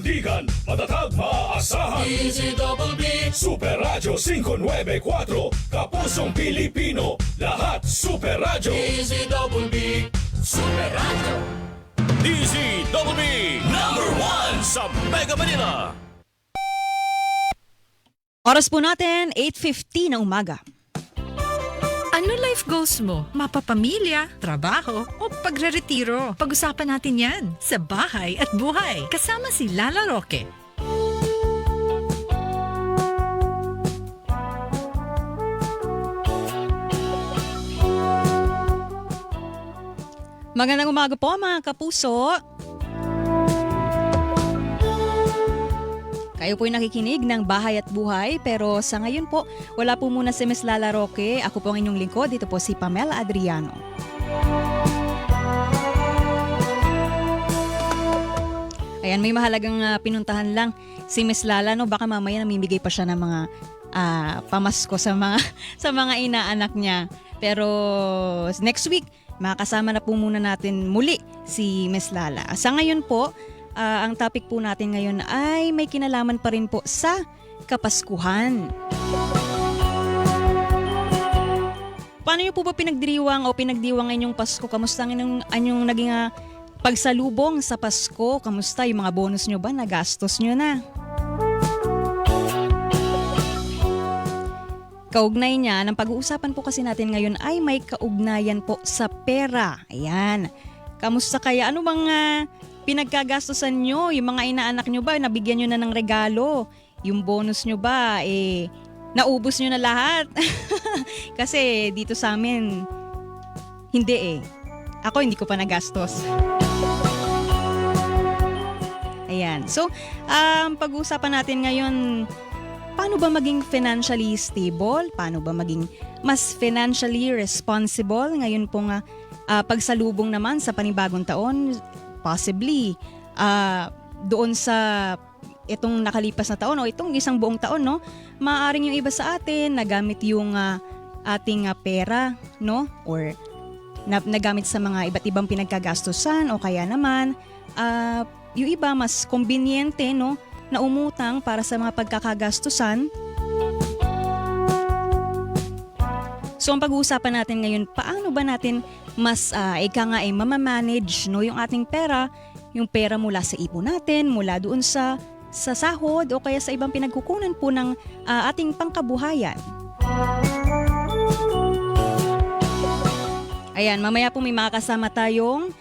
Sandigan, matatag maaasahan. DZBB Super Radio 594, Kapusong Pilipino, lahat Super Radio. DZBB Super Radio. DZBB #1 sa Mega Manila. Oras po natin, 8:50 ng umaga. Ano life goals mo? Mapapamilya, trabaho, o pagre-retiro? Pag-usapan natin yan sa Bahay at Buhay. Kasama si Lala Roque. Magandang umaga po mga kapuso. Kayo po'y nakikinig ng Bahay at Buhay, pero sa ngayon po, wala po muna si Ms. Lala Roque. Ako po ang inyong lingkod. Dito po si Pamela Adriano. Ayan, may mahalagang pinuntahan lang si Ms. Lala, no? Baka mamaya namimigay pa siya ng mga pamasko sa mga sa mga inaanak niya. Pero next week, makakasama na po muna natin muli si Ms. Lala. Sa ngayon po, ang topic po natin ngayon ay may kinalaman pa rin po sa Kapaskuhan. Paano niyo po ba pinagdiriwang o pinagdiwang inyong Pasko? Kamusta ang inyong naging pagsalubong sa Pasko? Kamusta yung mga bonus nyo ba? Nagastos nyo na? Kaugnay niya, ang pag-uusapan po kasi natin ngayon ay may kaugnayan po sa pera. Ayan. Kamusta kaya? Ano bang pinagkagastosan nyo? Yung mga inaanak nyo ba, nabigyan nyo na ng regalo? Yung bonus nyo ba, naubos nyo na lahat? Kasi dito sa amin, hindi Ako hindi ko pa nagastos. Ayan. So, pag-uusapan natin ngayon, paano ba maging financially stable? Paano ba maging mas financially responsible? Ngayon pong pagsalubong naman sa panibagong taon, possibly doon sa itong nakalipas na taon o itong isang buong taon, no, maaaring yung iba sa atin nagamit yung ating pera, no, or nagamit sa mga iba't ibang pinagkagastusan, o kaya naman yung iba mas konbinyente, no, na umutang para sa mga pagkakagastusan. So ang pag-uusapan natin ngayon, paano ba natin mas mamamanage, no, yung ating pera, yung pera mula sa ipon natin, mula doon sa sahod o kaya sa ibang pinagkukunan po ng ating pangkabuhayan. Ayan, mamaya po may makakasama tayong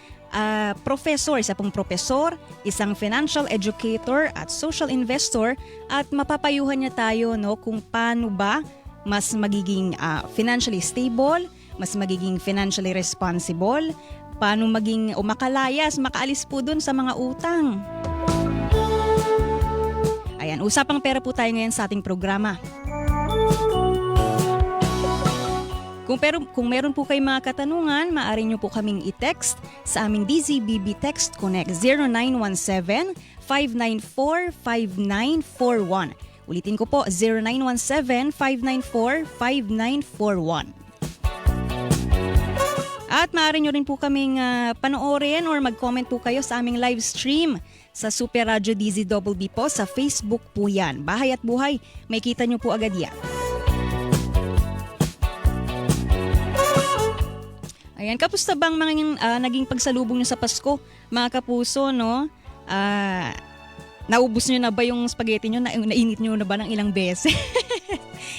professor, isa pong professor, isang financial educator at social investor, at mapapayuhan niya tayo, no, kung paano ba mas magiging financially stable, mas magiging financially responsible, paano maging makalayas, makaalis po dun sa mga utang. Ayan, usapang pera po tayo ngayon sa ating programa. Kung meron po kayong mga katanungan, maaari nyo po kaming i-text sa aming DZBB Text Connect 0917-594-5941. Ulitin ko po, 0917-594-5941. At maaari nyo rin po kaming panoorin or mag-comment po kayo sa aming live stream sa Super Radio DZBB po, sa Facebook po yan. Bahay at Buhay, may kita nyo po agad yan. Ayan, kapusta bang mga naging pagsalubong nyo sa Pasko, mga kapuso, no? Naubos nyo na ba yung spaghetti nyo? Nainit nyo na ba ng ilang beses?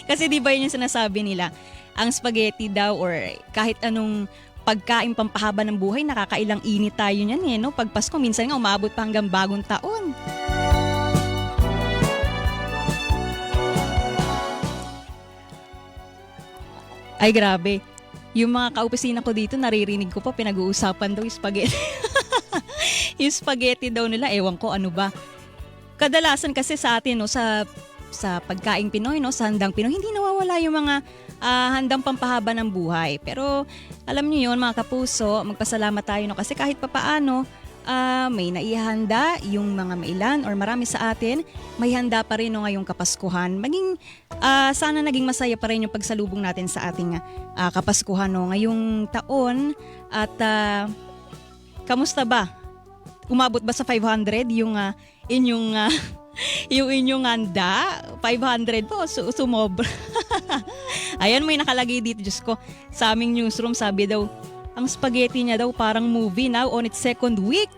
Kasi di ba yun yung sinasabi nila? Ang spaghetti daw or kahit anong pagkain pampahaba ng buhay, nakakailang init tayo niyan, no? Pag Pasko, minsan nga umabot pa hanggang bagong taon. Ay, grabe. Yung mga kaopisina ko dito, naririnig ko pa, pinag-uusapan daw yung spaghetti. Yung spaghetti daw nila, ewan ko ano ba. Kadalasan kasi sa atin, no, sa pagkaing Pinoy, no, sa handang Pinoy, hindi nawawala yung mga handang pampahaba ng buhay. Pero alam niyo yun, mga kapuso, magpasalamat tayo, no, kasi kahit papaano, may naihanda yung mga mailan or marami sa atin, may handa pa rin, no, ngayong Kapaskuhan. Sana naging masaya pa rin yung pagsalubong natin sa ating Kapaskuhan, no, ngayong taon. At kamusta ba Umabot ba sa 500 yung inyong yung inyong handa? 500 po, sumobra. Ayan, may nakalagay dito, Diyos ko. Sa aming newsroom, sabi daw, ang spaghetti niya daw parang movie now on its second week.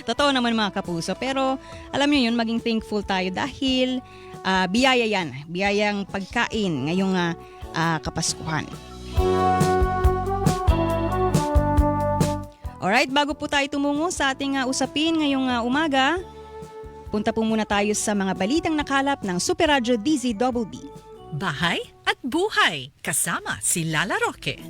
Totoo naman mga kapuso. Pero alam niyo yun, maging thankful tayo dahil biyaya yan. Biyayang pagkain ngayong Kapaskuhan. Alright, bago po tayo tumungo sa ating usapin ngayong umaga, punta po muna tayo sa mga balitang nakalap ng Super Radyo DZBB. Bahay at buhay kasama si Lala Roque.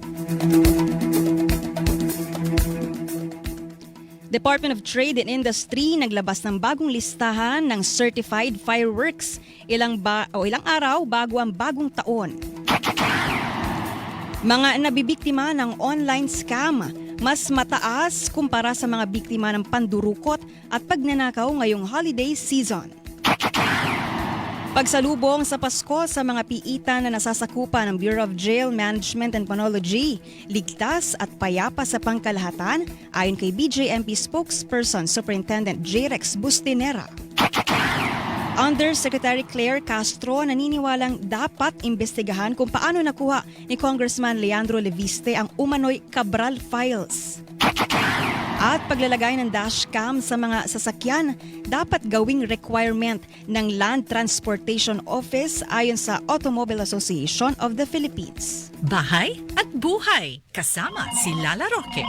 Department of Trade and Industry naglabas ng bagong listahan ng certified fireworks ilang araw bago ang bagong taon. Mga nabibiktima ng online scam mas mataas kumpara sa mga biktima ng pandurukot at pagnanakaw ngayong holiday season. Pagsalubong sa Pasko sa mga piitan na nasasakupan ng Bureau of Jail Management and Penology, ligtas at payapa sa pangkalahatan ayon kay BJMP spokesperson Superintendent J-Rex Bustinera. Undersecretary Claire Castro naniniwalang dapat imbestigahan kung paano nakuha ni Congressman Leandro Leviste ang umano'y Cabral files. At paglalagay ng dashcam sa mga sasakyan dapat gawing requirement ng Land Transportation Office ayon sa Automobile Association of the Philippines. Bahay at buhay kasama si Lala Roque.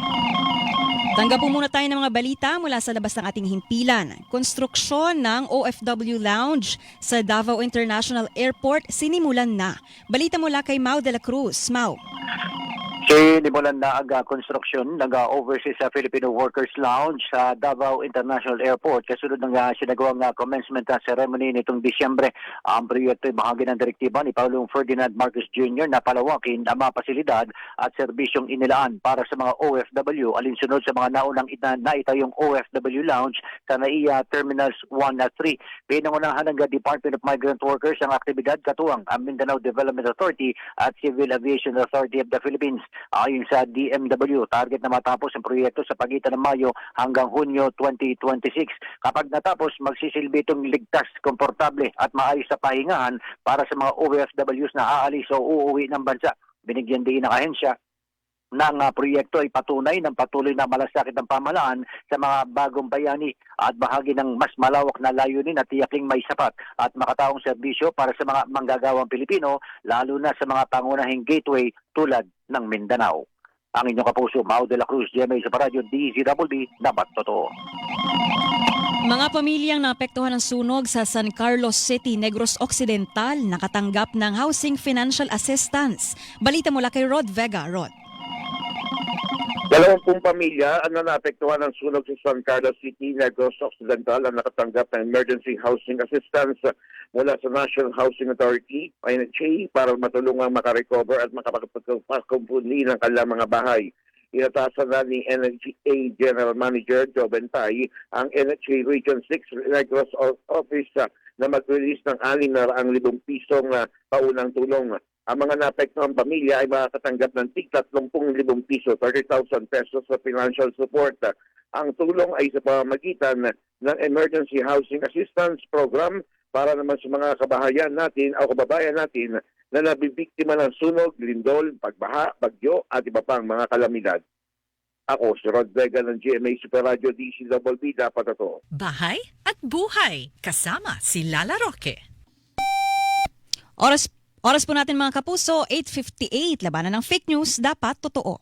Tanggap po muna tayo ng mga balita mula sa labas ng ating himpilan. Konstruksyon ng OFW Lounge sa Davao International Airport sinimulan na. Balita mula kay Mau de la Cruz. Mau. Sinimulan na ang construction ng Overseas Filipino Workers Lounge sa Davao International Airport kasunod ng sinagawang commencement ceremony nitong Disyembre. Ang proyekto ay bahagi ng direktiba ni Pangulong Ferdinand Marcos Jr. na palawakin ang mga pasilidad at serbisyong inilaan para sa mga OFW alinsunod sa mga naunang naitayong OFW Lounge sa NAIA Terminals 1 at 3. Pinangunahan ng Department of Migrant Workers ang aktibidad katuwang ang Mindanao Development Authority at Civil Aviation Authority of the Philippines. Ayon sa DMW, target na matapos ang proyekto sa pagitan ng Mayo hanggang Hunyo 2026. Kapag natapos, magsisilbi itong ligtas, komportable at maayos sa pahingahan para sa mga OFWs na aalis o uuwi ng bansa. Binigyan din ng ahensya ng proyekto ay patunay ng patuloy na malasakit ng pamahalaan sa mga bagong bayani at bahagi ng mas malawak na layunin na tiyaking may sapat at makataong serbisyo para sa mga manggagawang Pilipino, lalo na sa mga pangunahing gateway tulad ng Mindanao. Ang inyong kapuso, Mau de la Cruz, GMA sa Paradyo, DZBB, dapat totoo. Mga pamilyang naapektuhan ng sunog sa San Carlos City, Negros Occidental nakatanggap ng Housing Financial Assistance. Balita mula kay Rod Vega. Rod. 20 pamilya ang naapektuhan ng sunog sa San Carlos City, Negros Occidental ang nakatanggap ng Emergency Housing Assistance mula sa National Housing Authority, NHA, para matulungang makarecover at makapagpapakupuli ng kanilang mga bahay. Inatasan na ni NHA General Manager Joe Bentay ang NHA Region 6 Negros Office na mag-release ng 600,000 pisong paunang tulong. Ang mga naapektuhang pamilya ay makakatanggap ng tig 30,000 piso, 30,000 pesos sa financial support. Ang tulong ay sa pamamagitan ng Emergency Housing Assistance Program para naman sa mga kababayan natin na nabibiktima ng sunog, lindol, pagbaha, bagyo at iba pang mga kalamidad. Ako si Rod Vega ng GMA Super Radio DZBB, dapat ito. Bahay at buhay kasama si Lala Roque. Oras po natin mga kapuso, 8:58. Labanan ng fake news, dapat totoo.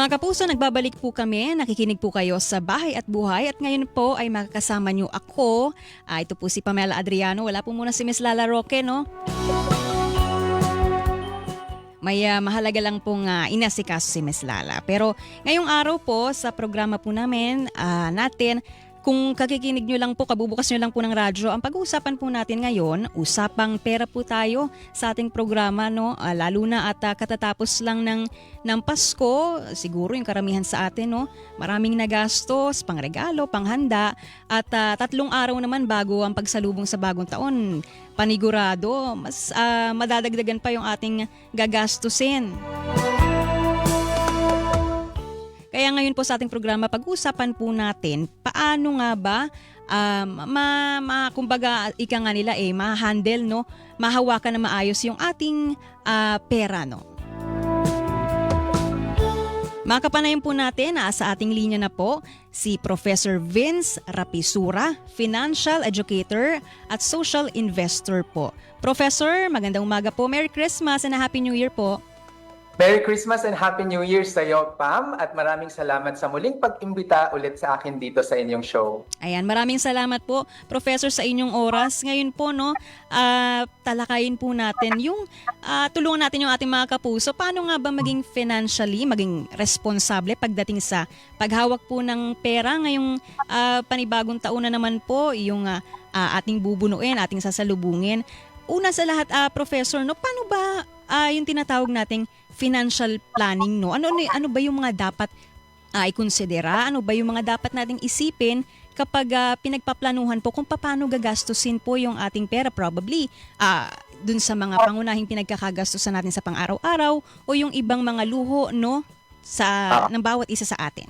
Mga kapuso, nagbabalik po kami. Nakikinig po kayo sa Bahay at Buhay at ngayon po ay makakasama niyo ako. Ito po si Pamela Adriano. Wala po muna si Miss Lala Roque, no? May mahalaga lang pong inasikaso si Miss Lala. Pero ngayong araw po sa programa po namin natin, kung kakikinig nyo lang po, kabubukas nyo lang po ng radyo, ang pag-uusapan po natin ngayon, usapang pera po tayo sa ating programa, no? Lalo na at katatapos lang ng Pasko, siguro yung karamihan sa atin, no? Maraming nagastos, pangregalo, panghanda, at 3 araw naman bago ang pagsalubong sa bagong taon. Panigurado, mas madadagdagan pa yung ating gagastusin. Kaya ngayon po sa ating programa, pag-usapan po natin paano nga ba kumbaga ika nga nila ma-handle, no? Mahawakan na maayos yung ating pera, no? Makapanayan po natin sa ating linya na po si Professor Vince Rapisura, Financial Educator at Social Investor po. Professor, magandang umaga po. Merry Christmas and a Happy New Year po. Merry Christmas and Happy New Year sa iyo, Pam, at maraming salamat sa muling pag-imbita ulit sa akin dito sa inyong show. Ayan, maraming salamat po, Professor, sa inyong oras. Ngayon po, no, talakayin po natin yung, tulungan natin yung ating mga kapuso. Paano nga ba maging financially, maging responsable pagdating sa paghawak po ng pera ngayong panibagong taon na naman po, yung ating bubunuin, ating sasalubungin. Una sa lahat, Professor, no, paano ba yung tinatawag nating financial planning, no? Ano ba yung mga dapat ikonsidera? Ano ba yung mga dapat nating isipin kapag pinagpaplanuhan po kung paano gagastusin po yung ating pera? Probably dun sa mga pangunahing pinagkakagastusan natin sa pang-araw-araw o yung ibang mga luho, no? Ng bawat isa sa atin.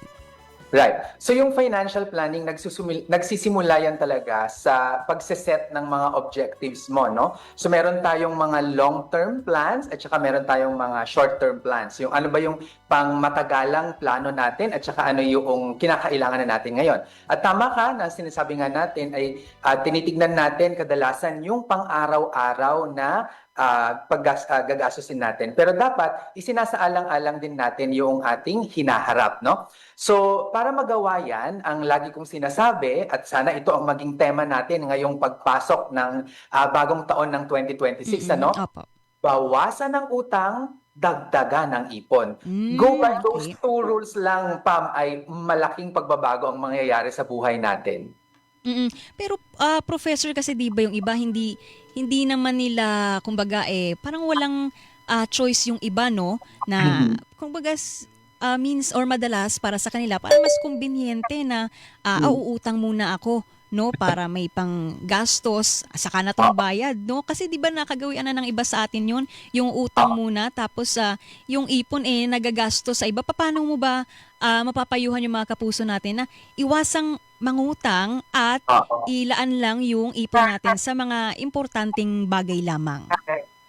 Right. So yung financial planning, nagsisimula yan talaga sa pagseset ng mga objectives mo, no? So meron tayong mga long-term plans at saka meron tayong mga short-term plans. Yung ano ba yung pang-matagalang plano natin at saka ano yung kinakailangan na natin ngayon. At tama ka na sinasabi nga natin ay tinitignan natin kadalasan yung pang-araw-araw na gagastusin natin. Pero dapat isinasaalang-alang din natin yung ating hinaharap, no? So, para magawa yan, ang lagi kong sinasabi, at sana ito ang maging tema natin ngayong pagpasok ng bagong taon ng 2026, ano? Opo. Bawasan ng utang, dagdagan ng ipon. Go by those 2 rules lang, Pam, ay malaking pagbabago ang mangyayari sa buhay natin. Pero Professor, kasi di ba yung iba hindi naman nila kumbaga parang walang choice yung iba, no, na kumbaga means or madalas para sa kanila parang mas kumbinyente na uutang muna ako, no, para may pang gastos saka na tong bayad, no, kasi di ba nakagawian na ng iba sa atin yun, yung utang muna tapos yung ipon nagagastos sa iba. Paano mo ba mapapayuhan yung mga kapuso natin na iwasang mangutang at ilaan lang yung ipon natin sa mga importanteng bagay lamang?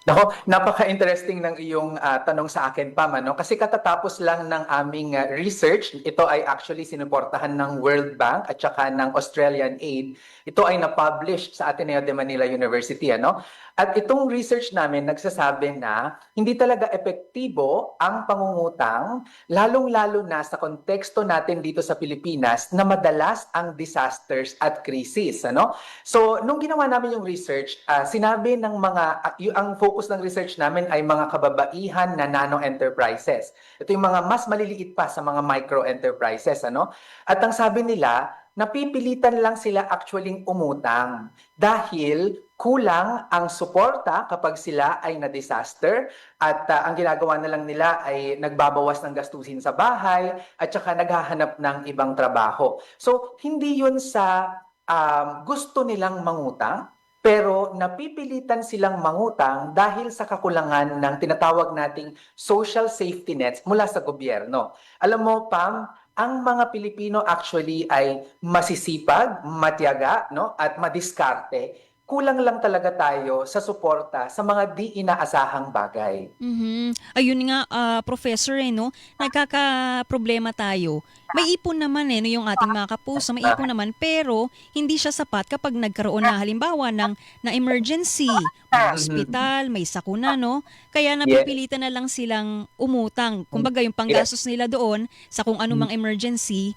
Nako, napaka-interesting ng iyong tanong sa akin, Pam, ano? Kasi katatapos lang ng aming research, ito ay actually sinuportahan ng World Bank at saka ng Australian Aid. Ito ay na-publish sa Ateneo de Manila University, ano? At itong research namin nagsasabi na hindi talaga epektibo ang pangungutang, lalong-lalo na sa konteksto natin dito sa Pilipinas na madalas ang disasters at krisis, ano? So, nung ginawa namin yung research, sinabi ng ang focus ng research namin ay mga kababaihan na nano-enterprises. Ito yung mga mas maliliit pa sa mga micro-enterprises, ano? At ang sabi nila, napipilitan lang sila actually umutang dahil kulang ang suporta kapag sila ay na-disaster at ang ginagawa na lang nila ay nagbabawas ng gastusin sa bahay at saka naghahanap ng ibang trabaho. So, hindi yun sa gusto nilang mangutang, pero napipilitan silang mangutang dahil sa kakulangan ng tinatawag nating social safety nets mula sa gobyerno. Alam mo, Pam, ang mga Pilipino actually ay masisipag, matiyaga, no, at madiskarte. kulang lang talaga tayo sa suporta sa mga di inaasahang bagay. Mhm. Ayun nga, Professor, no? Nagkakaproblema tayo. May ipon naman no, yung ating mga kapuso, may ipon naman, pero hindi siya sapat kapag nagkaroon na halimbawa ng emergency, may ospital, may sakuna, no? Kaya napipilitan na lang silang umutang. Kumbaga yung panggastos nila doon sa kung anumang emergency,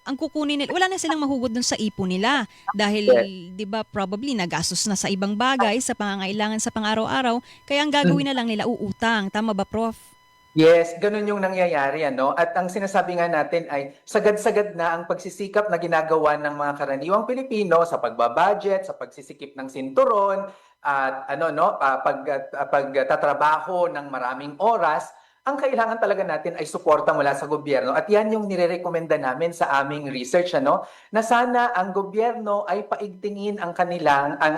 ang kukunin nila, wala na silang mahugot dun sa ipon nila. Dahil, di ba, probably nagastos na sa ibang bagay, sa pangangailangan sa pang-araw-araw, kaya ang gagawin na lang nila uutang. Tama ba, Prof? Yes, ganun yung nangyayari, ano? At ang sinasabi nga natin ay sagad-sagad na ang pagsisikap na ginagawa ng mga karaniwang Pilipino sa pagbabudget, sa pagsisikip ng sinturon, at pagtatrabaho ng maraming oras. Ang kailangan talaga natin ay suporta mula sa gobyerno. At yan yung nirerekomenda namin sa aming research, ano? Na sana ang gobyerno ay paigtingin ang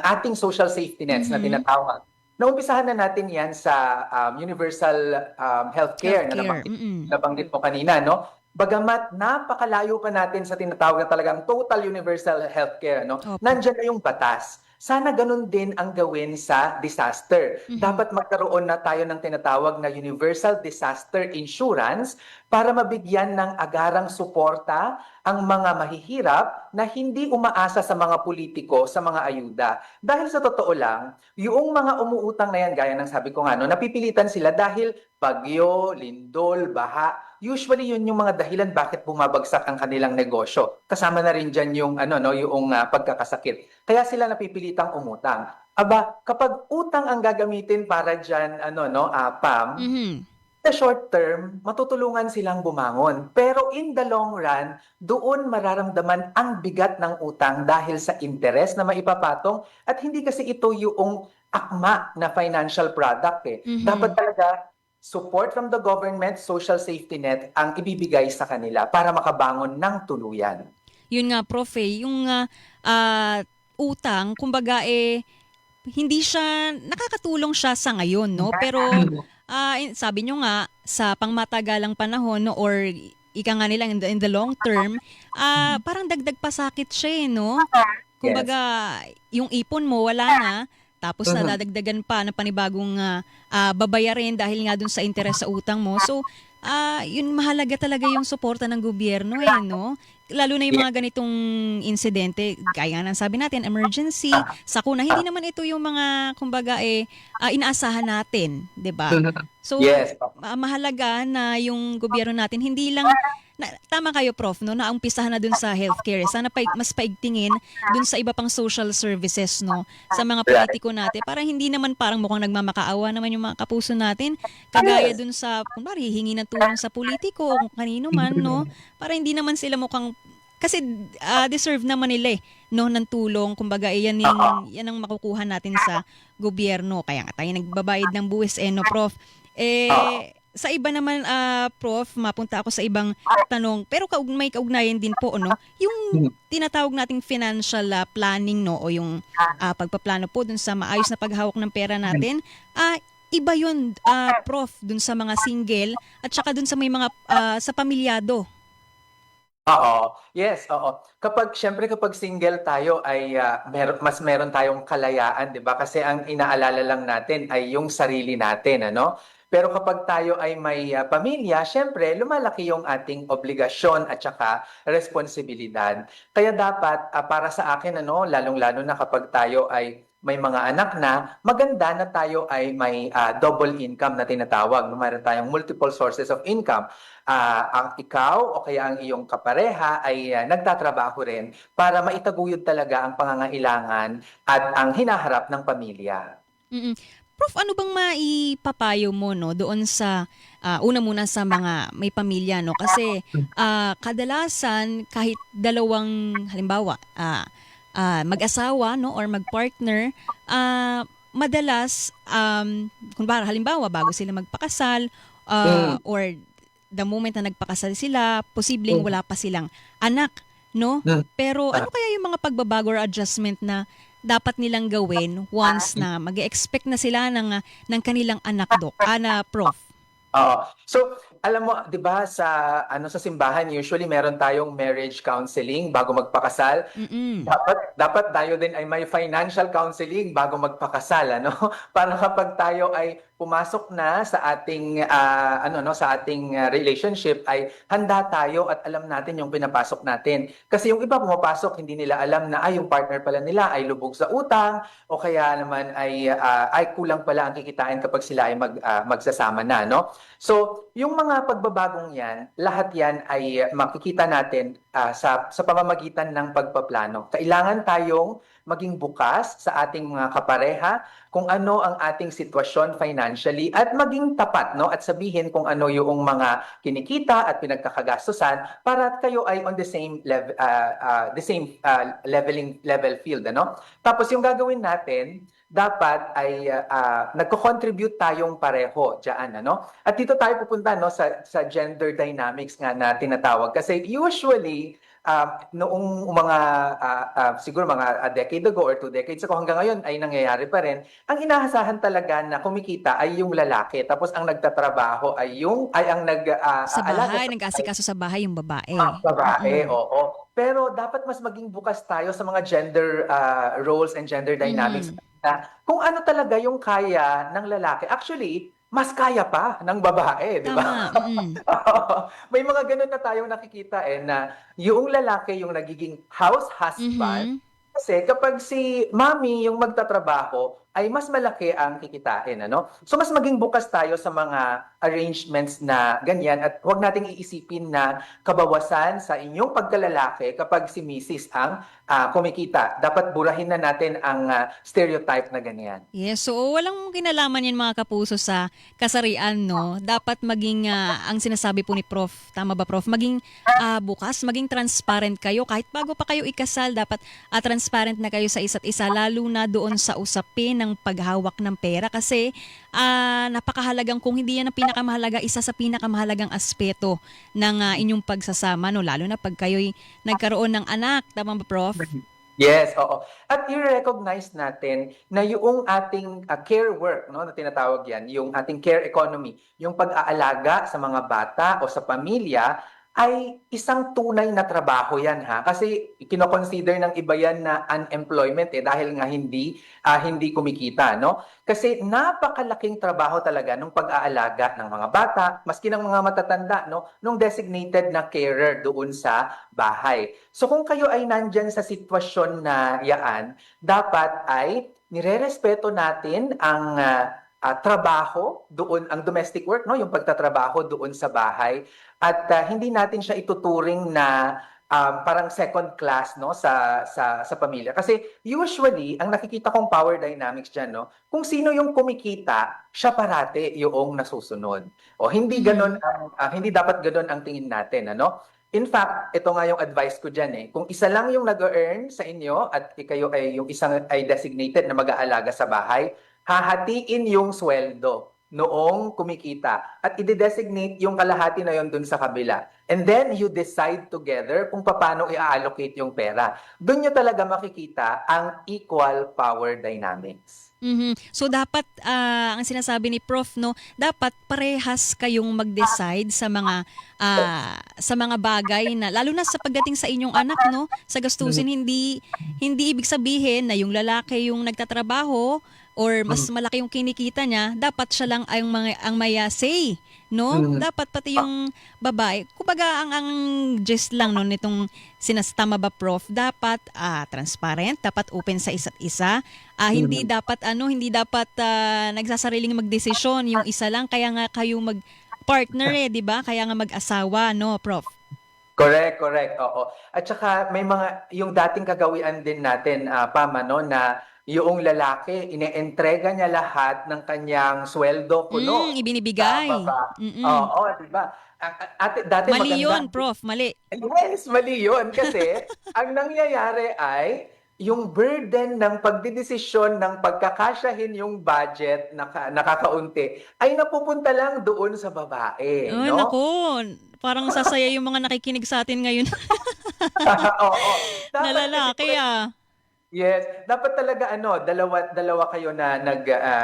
ating social safety nets na tinatawag. Naumpisahan na natin yan sa universal healthcare na nabanggit mo kanina, no? Bagamat napakalayo pa natin sa tinatawag na talagang total universal healthcare, no? Nandiyan na yung batas. Sana ganun din ang gawin sa disaster. Dapat magkaroon na tayo ng tinatawag na Universal Disaster Insurance para mabigyan ng agarang suporta ang mga mahihirap na hindi umaasa sa mga politiko, sa mga ayuda. Dahil sa totoo lang, yung mga umuutang na yan, gaya ng sabi ko nga, no, napipilitan sila dahil bagyo, lindol, baha. Usually yun yung mga dahilan bakit bumabagsak ang kanilang negosyo. Kasama na rin dyan yung, yung pagkakasakit. Kaya sila napipilitang umutang. Aba, kapag utang ang gagamitin para dyan, Pam, sa short term, matutulungan silang bumangon. Pero in the long run, doon mararamdaman ang bigat ng utang dahil sa interest na maipapatong at hindi kasi ito yung akma na financial product eh. Dapat talaga support from the government, social safety net ang ibibigay sa kanila para makabangon ng tuluyan. Yun nga, Prof, yung utang, kumbaga hindi siya, nakakatulong siya sa ngayon, no? Pero sabi nyo nga, sa pangmatagalang panahon, no, or ika nga nila in the long term, parang dagdag pasakit siya, no? Kumbaga, yung ipon mo, wala na, tapos nadadagdagan pa ng panibagong babayarin dahil nga dun sa interes sa utang mo. So, yun mahalaga talaga yung suporta ng gobyerno no? Lalo na yung mga ganitong insidente, kaya nga sabi natin, emergency, sakuna, hindi naman ito yung mga, kumbaga, inaasahan natin, di ba? So, mahalaga na yung gobyerno natin, hindi lang, tama kayo, Prof, no, na umpisahan na dun sa healthcare. Sana mas paigtingin dun sa iba pang social services, no, sa mga politiko natin, para hindi naman parang mukhang nagmamakaawa naman yung mga kapuso natin, kagaya dun sa, kunwari, hihingi ng tulong sa politiko, kung kanino man, no, para hindi naman sila mukhang, kasi deserve naman nila no, ng tulong, kumbaga yan ang makukuha natin sa gobyerno, kaya nga tayo nagbabayad ng buwis, no, Prof. Sa iba naman, Prof, mapunta ako sa ibang tanong, pero may kaugnayan din po, no? Yung tinatawag nating financial planning, no? O yung pagpaplano po dun sa maayos na paghawak ng pera natin, iba yun, Prof, dun sa mga single at saka dun sa may mga sa pamilyado. Yes, oo. Kapag single tayo ay mas meron tayong kalayaan, 'di ba? Kasi ang inaalala lang natin ay yung sarili natin, ano? Pero kapag tayo ay may pamilya, syempre lumalaki yung ating obligasyon at saka responsibilidad. Kaya dapat para sa akin lalong-lalo na kapag tayo ay may mga anak na, maganda na tayo ay may double income na tinatawag. Mayroon tayong multiple sources of income. Ang ikaw o kaya ang iyong kapareha ay nagtatrabaho rin para maitaguyod talaga ang pangangailangan at ang hinaharap ng pamilya. Prof, ano bang maipapayo mo no doon sa una muna sa mga may pamilya, no? Kasi kadalasan kahit dalawang halimbawa mag-asawa, no, or mag-partner, madalas kunwari halimbawa bago sila magpakasal or the moment na nagpakasal sila, posibleng wala pa silang anak, no? Pero ano kaya yung mga pagbabago or adjustment na dapat nilang gawin once na mag-expect na sila ng kanilang anak, Prof? So, alam mo, 'di ba sa simbahan usually meron tayong marriage counseling bago magpakasal. Mm. Dapat tayo din ay may financial counseling bago magpakasal, ano? Para kapag tayo ay pumasok na sa ating relationship ay handa tayo at alam natin yung pinapasok natin. Kasi yung iba pumapasok hindi nila alam na yung partner pala nila ay lubog sa utang o kaya naman ay kulang pala ang kikitain kapag sila ay magsasama na, no? So, yung mga pagbabagong yan, lahat yan ay makikita natin sa pamamagitan ng pagpaplano. Kailangan tayong maging bukas sa ating mga kapareha kung ano ang ating sitwasyon financially at maging tapat, no, at sabihin kung ano yung mga kinikita at pinagkakagastusan para kayo ay on the same level field, ano. Tapos yung gagawin natin dapat ay nagko-contribute tayong pareho diyan, ano. At dito tayo pupunta, no, sa gender dynamics nga na tinatawag kasi usually noong mga siguro mga a decade ago or 2 decades ago hanggang ngayon ay nangyayari pa rin. Ang inaasahan talaga na kumikita ay yung lalaki tapos ang nagtatrabaho ay ang Sa nag-aalaga bahay, nag-aasikaso sa bahay yung babae. babae, oo. Pero dapat mas maging bukas tayo sa mga gender roles and gender dynamics na kung ano talaga yung kaya ng lalaki. Actually, mas kaya pa ng babae, di ba? Tama. Mm. May mga ganun na tayong nakikita na yung lalaki yung nagiging house husband. Kasi kapag si mommy yung magtatrabaho, ay mas malaki ang kikitain, ano? So mas maging bukas tayo sa mga arrangements na ganyan at huwag nating iisipin na kabawasan sa inyong pagkalalaki kapag si Mrs. ang kumikita. Dapat burahin na natin ang stereotype na ganyan. Yes, so walang kinalaman yan mga kapuso sa kasarian, no? Dapat maging, ang sinasabi po ni Prof, tama ba Prof? Maging bukas, maging transparent kayo. Kahit bago pa kayo ikasal, dapat transparent na kayo sa isa't isa, lalo na doon sa usapin ng paghawak ng pera. Kasi napakahalagang, kung hindi yan ang pinakamahalaga, isa sa pinakamahalagang aspeto ng inyong pagsasama, no? Lalo na pag kayo'y nagkaroon ng anak, tama ba Prof? Yes, oo. At i-recognize natin na yung ating care work, no, na tinatawag yan, yung ating care economy, yung pag-aalaga sa mga bata o sa pamilya, ay isang tunay na trabaho yan, ha. Kasi kino-consider ng iba yan na unemployment dahil nga hindi kumikita, no. Kasi napakalaking trabaho talaga nung pag-aalaga ng mga bata, maski ng mga matatanda, no, nung designated na carer doon sa bahay. So kung kayo ay nandyan sa sitwasyon na yaan, dapat ay nirerespeto natin ang trabaho doon, ang domestic work, no, yung pagtatrabaho doon sa bahay, at hindi natin siya ituturing na parang second class, no, sa pamilya. Kasi usually ang nakikita kong power dynamics diyan, no, kung sino yung kumikita, siya parate yung nasusunod. O hindi ganoon hindi dapat ganoon ang tingin natin, ano? In fact, ito nga yung advice ko diyan kung isa lang yung nag-earn sa inyo at kayo ay yung isang ay designated na mag-aalaga sa bahay, hahatiin yung sweldo noong kumikita at i-designate yung kalahati na yon dun sa kabila. And then you decide together kung paano i-allocate yung pera. Doon nyo talaga makikita ang equal power dynamics. So dapat ang sinasabi ni Prof, no, dapat parehas kayong mag-decide sa mga bagay na lalo na sa pagdating sa inyong anak, no, sa gastusin. Hindi ibig sabihin na yung lalaki yung nagtatrabaho or mas malaki yung kinikita niya, dapat siya lang ang may say, no? Dapat pati yung babae. Kumbaga ang gist lang no nitong sinastama ba Prof, dapat transparent, dapat open sa isa't isa. Hindi dapat nagsasariling magdesisyon yung isa lang, kaya nga kayo mag-partner 'di ba? Kaya nga mag-asawa, no, Prof? Correct, oo. At saka may mga yung dating kagawian din natin, Pama, no, na yung lalaki, ine-entrega niya lahat ng kanyang sweldo kuno. Ibinibigay. Oo, di ba? Dati Mali maganda. yun, Prof. Mali. Yes, mali yun. Kasi ang nangyayari ay yung burden ng pagdidesisyon ng pagkakasyahin yung budget na nakakaunti ay napupunta lang doon sa babae. Ay, no? naku. Parang sasaya yung mga nakikinig sa atin ngayon Oo. na lalaki, Yes, dapat talaga dalawa kayo na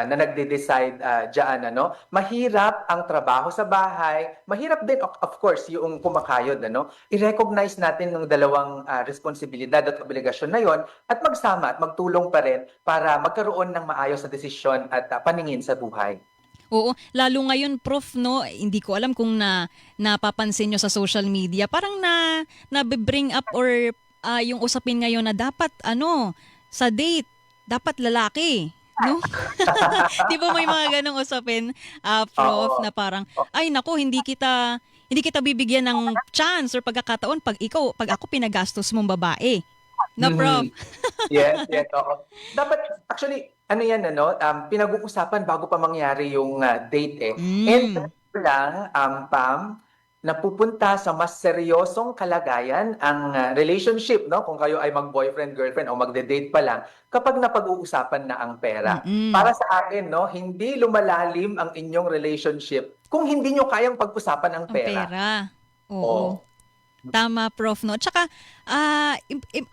nagde-decide diyan Mahirap ang trabaho sa bahay, mahirap din of course yung kumakayod I-recognize natin ng dalawang responsibilidad at obligasyon na yon at magsama at magtulong pa rin para magkaroon ng maayos na desisyon at paningin sa buhay. Oo, lalo ngayon prof no, hindi ko alam kung napapansin nyo sa social media, parang na-bring up or yung usapin ngayon na dapat sa date dapat lalaki, no? 'Di ba may mga ganong usapin, prof, Oo. na parang ay nako, hindi kita bibigyan ng chance or pagkakataon pag ako pinagastos mong babae. No, prof? Mhm. Yes, yes, oo. Dapat actually pinag-uusapan bago pa mangyari yung date eh. And lang, Pam, napupunta sa mas seryosong kalagayan ang relationship, no? Kung kayo ay mag-boyfriend, girlfriend o magde-date pa lang, kapag napag-uusapan na ang pera. Para sa akin, no, hindi lumalalim ang inyong relationship kung hindi nyo kayang pag-usapan ang Ang pera. pera. Oo. Oo. Tama, prof, no? Tsaka,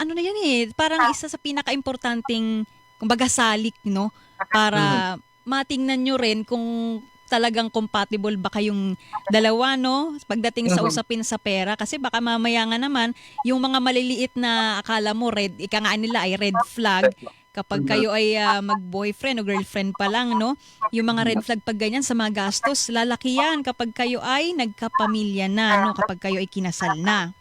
ano na yan eh, parang isa sa pinaka-importanting, kumbaga salik, no? Para matingnan nyo rin kung talagang compatible ba kayong dalawa, no? Pagdating sa usapin sa pera. Kasi baka mamaya nga naman, yung mga maliliit na akala mo, ika nga nila ay red flag, kapag kayo ay mag-boyfriend o girlfriend pa lang, no? Yung mga red flag pag ganyan sa mga gastos, lalaki yan kapag kayo ay nagkapamilya na, no? Kapag kayo ay kinasal na.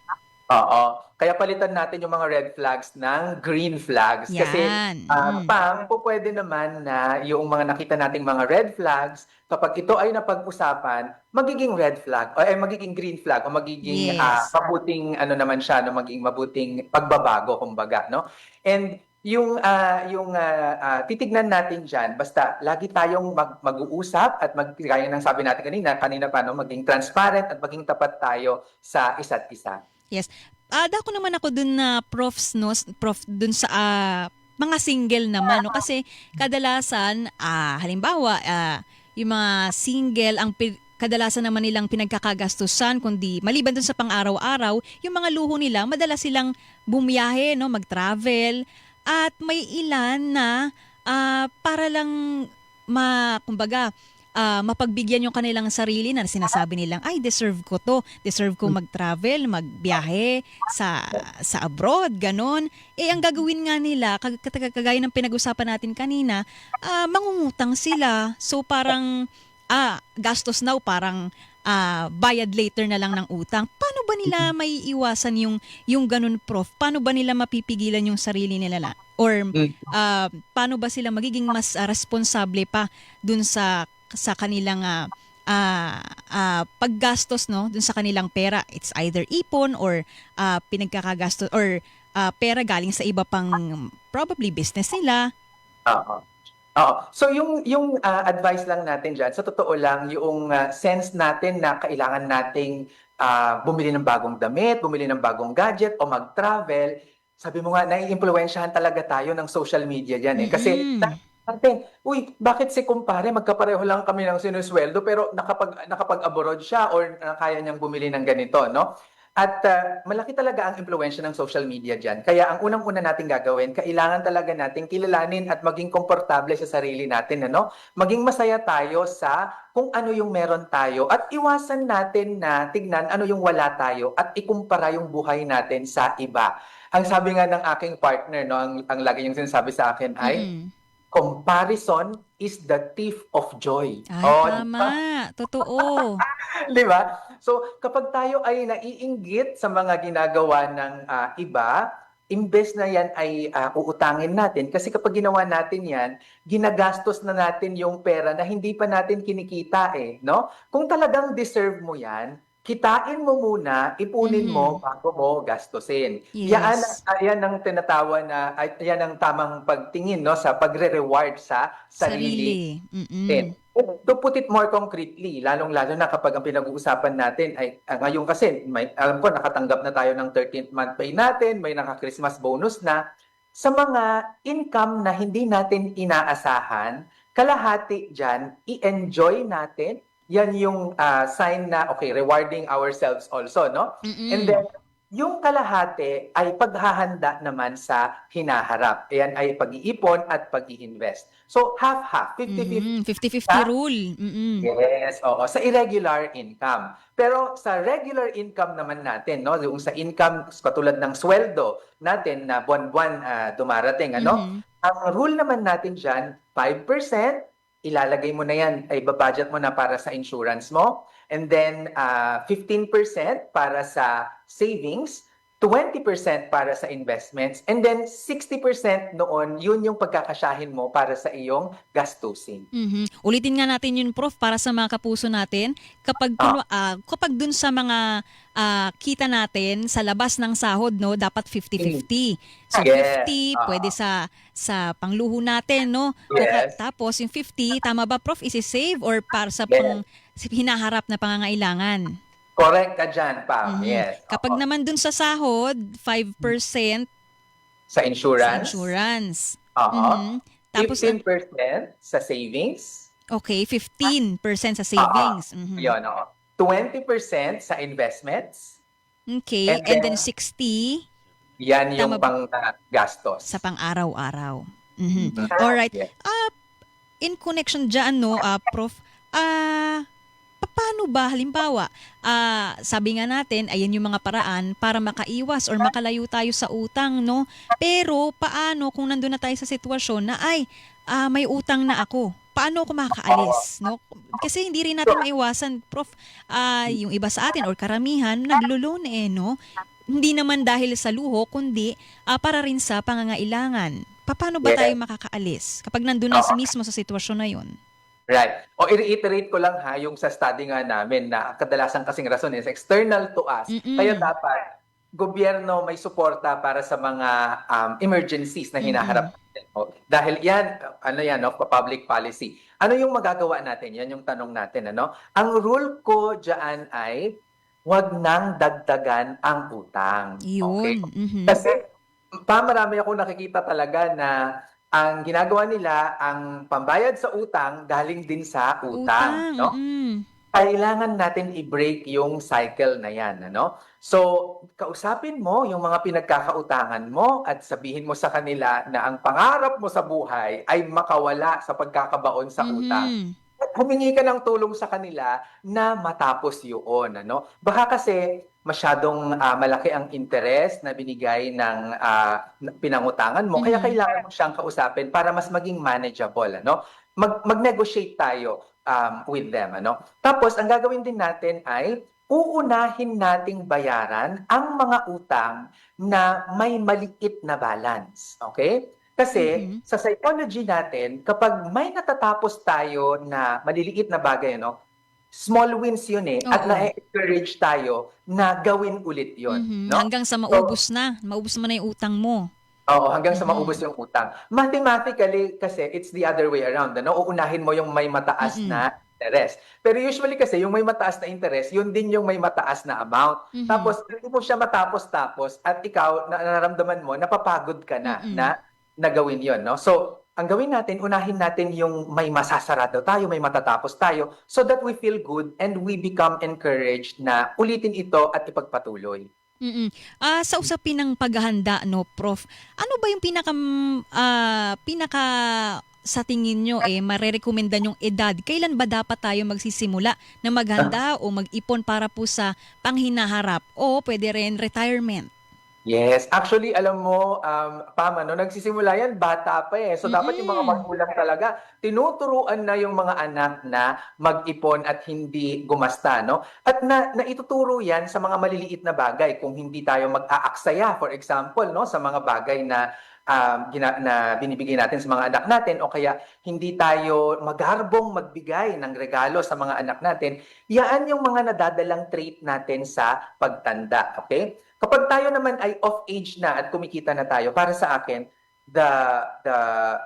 Oo. Kaya palitan natin yung mga red flags ng green flags. Kasi, Yan. Pam, pwede naman na yung mga nakita nating mga red flags, kapag ito ay napag-usapan, magiging red flag, o magiging green flag, o magiging Yes. mabuting, naman siya, no? Magiging mabuting pagbabago, kumbaga, no? And titignan natin dyan, basta lagi tayong mag-uusap at gaya ng sabi natin kanina pa, no? Maging transparent at maging tapat tayo sa isa't isa. Yes. Dako naman ako dun na prof, dun sa mga single naman, no? Kasi kadalasan, halimbawa, yung mga single, kadalasan naman nilang pinagkakagastusan, kundi maliban dun sa pang-araw-araw, yung mga luho nila, madalas silang bumiyahe, no? Mag-travel, at may ilan na para lang kumbaga, mapagbigyan yung kanilang sarili na sinasabi nilang, ay, deserve ko to. Deserve ko mag-travel, magbiyahe sa abroad, ganon. Ang gagawin nga nila, kagaya ng pinag-usapan natin kanina, mangungutang sila. So parang, gastos now, parang bayad later na lang ng utang. Paano ba nila may iwasan yung ganun, prof? Paano ba nila mapipigilan yung sarili nila? Or paano ba sila magiging mas responsable pa dun sa kanilang paggastos, no, dun sa kanilang pera? It's either ipon or pinagkakagastos or pera galing sa iba pang probably business nila. Oo. Oo. So yung advice lang natin diyan, sa totoo lang, yung sense natin na kailangan nating bumili ng bagong damit, bumili ng bagong gadget o mag-travel, sabi mo nga, naiimpluwensyahan talaga tayo ng social media diyan eh. Kasi natin, bakit si kumpare magkapareho lang kami ng sinusweldo pero nakapag-abroad siya or kaya niyang bumili ng ganito, no? At malaki talaga ang impluwensya ng social media diyan. Kaya ang unang-una nating gagawin, kailangan talaga nating kilalanin at maging komportable sa sarili natin, ano? Maging masaya tayo sa kung ano yung meron tayo at iwasan natin na tignan ano yung wala tayo at ikumpara yung buhay natin sa iba. Ang sabi nga ng aking partner, no, ang lagi niyang sinasabi sa akin ay, comparison is the thief of joy. Ay, tama. Totoo. Di ba? So, kapag tayo ay naiinggit sa mga ginagawa ng iba, imbes na yan ay uutangin natin. Kasi kapag ginawa natin yan, ginagastos na natin yung pera na hindi pa natin kinikita eh. No? Kung talagang deserve mo yan, kitain mo muna, ipunin mo bago mo gastusin. Yes. Yan ang tinatawa na, yan ang tamang pagtingin, no, sa pagre-reward sa sarili. To put it more concretely, lalong-lalo na kapag ang pinag-uusapan natin ay ngayon kasi, alam ko nakatanggap na tayo ng 13th month pay natin, may naka-Christmas bonus na. Sa mga income na hindi natin inaasahan, kalahati dyan, i-enjoy natin. Yan yung sign na, okay, rewarding ourselves also, no? And then, yung kalahati ay paghahanda naman sa hinaharap. Ayan ay pag-iipon at pag-i-invest. So half-half, 50-50. 50-50 rule. Yes, oo, sa irregular income. Pero sa regular income naman natin, no, yung sa income katulad ng sweldo natin na buwan-buwan dumarating, ano? Ang rule naman natin diyan, 5% ilalagay mo na yan, ay babudget mo na para sa insurance mo. And then 15% para sa savings, 20% para sa investments, and then 60% noon, yun yung pagkakasyahin mo para sa iyong gastusin. Ulitin nga natin yun, Prof, para sa mga kapuso natin. Kapag dun sa mga kita natin sa labas ng sahod, no, dapat 50-50. So Yes. 50 pwede sa pangluho natin, no? Yes. Tapos yung 50, tama ba, Prof, isi-save or para sa Yes. hinaharap na pangangailangan? Correct ka dyan, Pam. Yes. Kapag Oo. naman dun sa sahod, 5% Sa sa insurance. insurance. Oo. Tapos, 15% sa savings. okay, 15% sa savings. Yun, oo. 20% sa investments. Okay, and then 60 Yan yung Tama ba? pang-gastos. sa pang-araw-araw. Alright. Yes. In connection dyan, no, Prof, paano ba, halimbawa, sabi nga natin, ayan yung mga paraan para makaiwas or makalayo tayo sa utang, no? Pero paano kung nandun na tayo sa sitwasyon na, may utang na ako? Paano ako makakaalis, no? Kasi hindi rin natin maiwasan, Prof, yung iba sa atin or karamihan, naglo-loan no? Hindi naman dahil sa luho, kundi para rin sa pangangailangan. Paano ba tayo makakaalis kapag nandun na mismo sa sitwasyon na yun? Right. O i-reiterate ko lang yung sa study nga namin na kadalasan kasing rason is external to us. Kaya dapat gobyerno may suporta para sa mga emergencies na hinaharap natin. Dahil yan, public policy. Ano yung magagawa natin? Yan yung tanong natin. Ang rule ko dyan ay wag nang dagdagan ang utang. Okay? Yun. Kasi marami ako nakikita talaga na ang ginagawa nila, ang pambayad sa utang galing din sa utang. No? Kailangan natin i-break yung cycle na yan. So, kausapin mo yung mga pinagkakautangan mo at sabihin mo sa kanila na ang pangarap mo sa buhay ay makawala sa pagkakabaon sa utang. At humingi ka ng tulong sa kanila na matapos yun. Baka kasi masyadong malaki ang interest na binigay ng pinangutangan mo, kaya kailangan mo siyang kausapin para mas maging manageable. Mag-negotiate tayo with them. Tapos, ang gagawin din natin ay uunahin nating bayaran ang mga utang na may maliit na balance. Okay? Kasi sa psychology natin, kapag may natatapos tayo na maliliit na bagay, small wins yun at na-encourage tayo na gawin ulit yun. Hanggang sa maubos na. Maubos mo na yung utang mo. Oo, hanggang sa maubos yung utang. Mathematically, kasi it's the other way around. Uunahin mo yung may mataas na interest. Pero usually kasi yung may mataas na interest, yun din yung may mataas na amount. Tapos, hindi mo siya matapos-tapos at ikaw, nararamdaman mo, napapagod ka na gawin yun. So, ang gawin natin, unahin natin yung may masasarado tayo, may matatapos tayo, so that we feel good and we become encouraged na ulitin ito at ipagpatuloy. Sa usapin ng paghahanda, Prof, ano ba yung pinaka sa tingin nyo, marerekomenda nyong edad? Kailan ba dapat tayo magsisimula na maghanda o mag-ipon para po sa panghinaharap o pwede rin retirement? Yes. Actually, alam mo, Pam, nagsisimula yan, bata pa So, dapat yung mga magulang talaga, tinuturuan na yung mga anak na mag-ipon at hindi gumasta. At naituturo yan sa mga maliliit na bagay. Kung hindi tayo mag-aaksaya, for example, sa mga bagay na binibigay natin sa mga anak natin o kaya hindi tayo magharbong magbigay ng regalo sa mga anak natin, yan yung mga nadadalang trait natin sa pagtanda. Okay? Kapag tayo naman ay off-age na at kumikita na tayo, para sa akin, the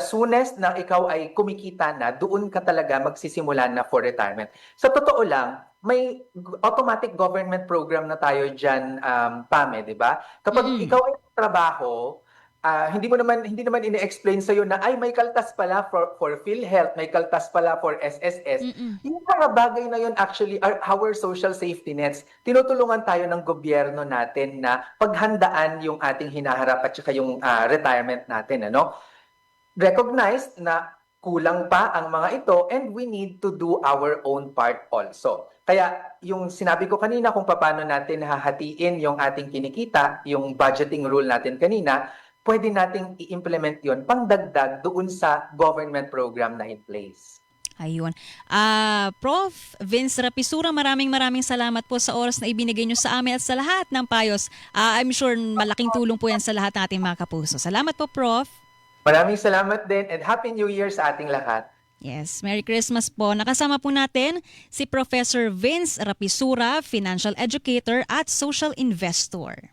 soonest na ikaw ay kumikita na, doon ka talaga magsisimula na for retirement. Sa totoo lang, may automatic government program na tayo dyan, Pam, di ba? Kapag ikaw ay trabaho, hindi naman ine-explain sa na ay may kaltas pala for PhilHealth, may kaltas pala for SSS. Yung mga bagay na yun actually are our social safety nets. Tinutulungan tayo ng gobyerno natin na paghandaan yung ating hinaharap at saka yung retirement natin, ano? Recognize na kulang pa ang mga ito and we need to do our own part also. Kaya yung sinabi ko kanina kung paano natin hahatiin yung ating kinikita, yung budgeting rule natin kanina, pwede nating i-implement yon pangdagdag doon sa government program na in place. Ayun. Prof. Vince Rapisura, maraming salamat po sa oras na ibinigay nyo sa amin at sa lahat ng payos. I'm sure malaking tulong po yan sa lahat ng ating mga kapuso. Salamat po, Prof. Maraming salamat din and Happy New Year sa ating lahat. Yes, Merry Christmas po. Nakasama po natin si Professor Vince Rapisura, Financial Educator at Social Investor.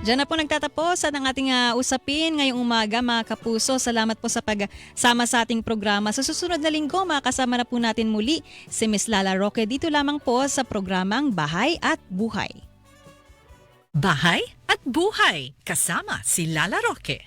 Diyan na po nagtatapos ang ating usapin ngayong umaga, mga kapuso. Salamat po sa pagsama sa ating programa. Sa susunod na linggo, makasama na po natin muli si Ms. Lala Roque dito lamang po sa programang Bahay at Buhay. Bahay at Buhay, kasama si Lala Roque.